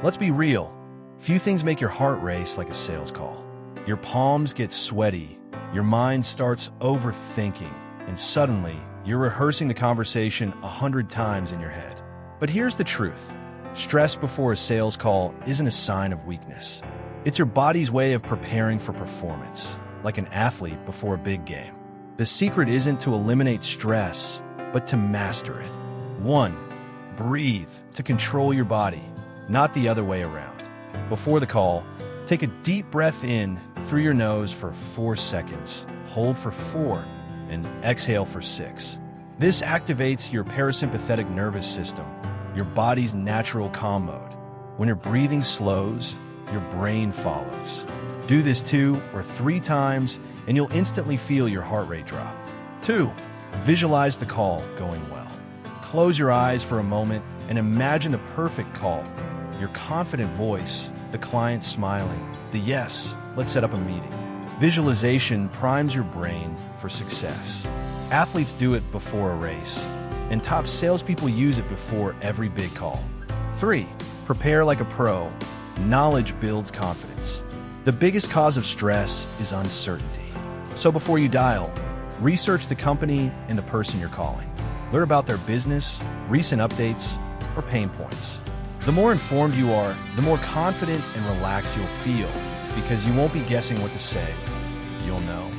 Let's be real. Few things make your heart race like a sales call. Your palms get sweaty, your mind starts overthinking, and suddenly you're rehearsing the conversation 100 times in your head. But here's the truth. Stress before a sales call isn't a sign of weakness. It's your body's way of preparing for performance, like an athlete before a big game. The secret isn't to eliminate stress, but to master it. 1. Breathe to control your body, not the other way around. Before the call, take a deep breath in through your nose for 4 seconds, hold for 4, and exhale for 6. This activates your parasympathetic nervous system, your body's natural calm mode. When your breathing slows, your brain follows. Do this 2 or 3 times, and you'll instantly feel your heart rate drop. 2. Visualize the call going well. Close your eyes for a moment and imagine the perfect call. Your confident voice, the client smiling, the yes, let's set up a meeting. Visualization primes your brain for success. Athletes do it before a race, and top salespeople use it before every big call. 3. Prepare like a pro. Knowledge builds confidence. The biggest cause of stress is uncertainty. So before you dial, research the company and the person you're calling. Learn about their business, recent updates, or pain points. The more informed you are, the more confident and relaxed you'll feel, because you won't be guessing what to say. You'll know.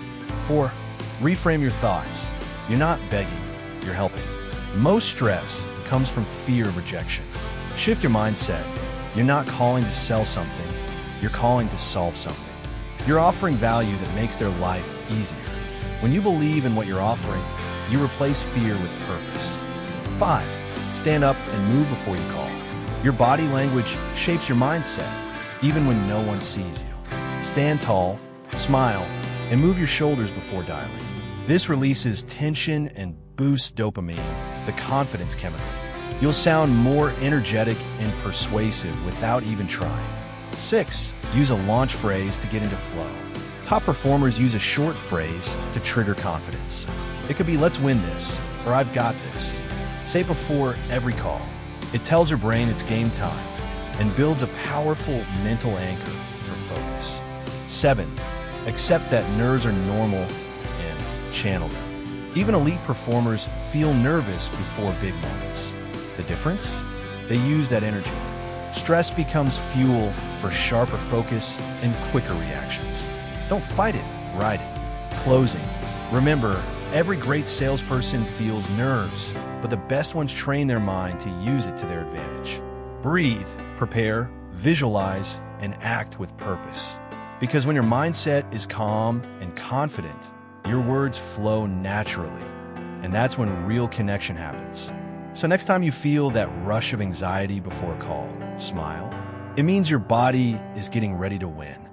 4. Reframe your thoughts. You're not begging, you're helping. Most stress comes from fear of rejection. Shift your mindset. You're not calling to sell something, you're calling to solve something. You're offering value that makes their life easier. When you believe in what you're offering, you replace fear with purpose. 5. Stand up and move before you call. Your body language shapes your mindset, even when no one sees you. Stand tall, smile, and move your shoulders before dialing. This releases tension and boosts dopamine, the confidence chemical. You'll sound more energetic and persuasive without even trying. 6. Use a launch phrase to get into flow. Top performers use a short phrase to trigger confidence. It could be, let's win this, or I've got this. Say it before every call. It tells your brain it's game time and builds a powerful mental anchor for focus. 7. Accept that nerves are normal and channel them. Even elite performers feel nervous before big moments. The difference? They use that energy. Stress becomes fuel for sharper focus and quicker reactions. Don't fight it, ride it. Closing. Remember, every great salesperson feels nerves, but the best ones train their mind to use it to their advantage. Breathe, prepare, visualize, and act with purpose. Because when your mindset is calm and confident, your words flow naturally, and that's when real connection happens. So next time you feel that rush of anxiety before a call, smile. It means your body is getting ready to win.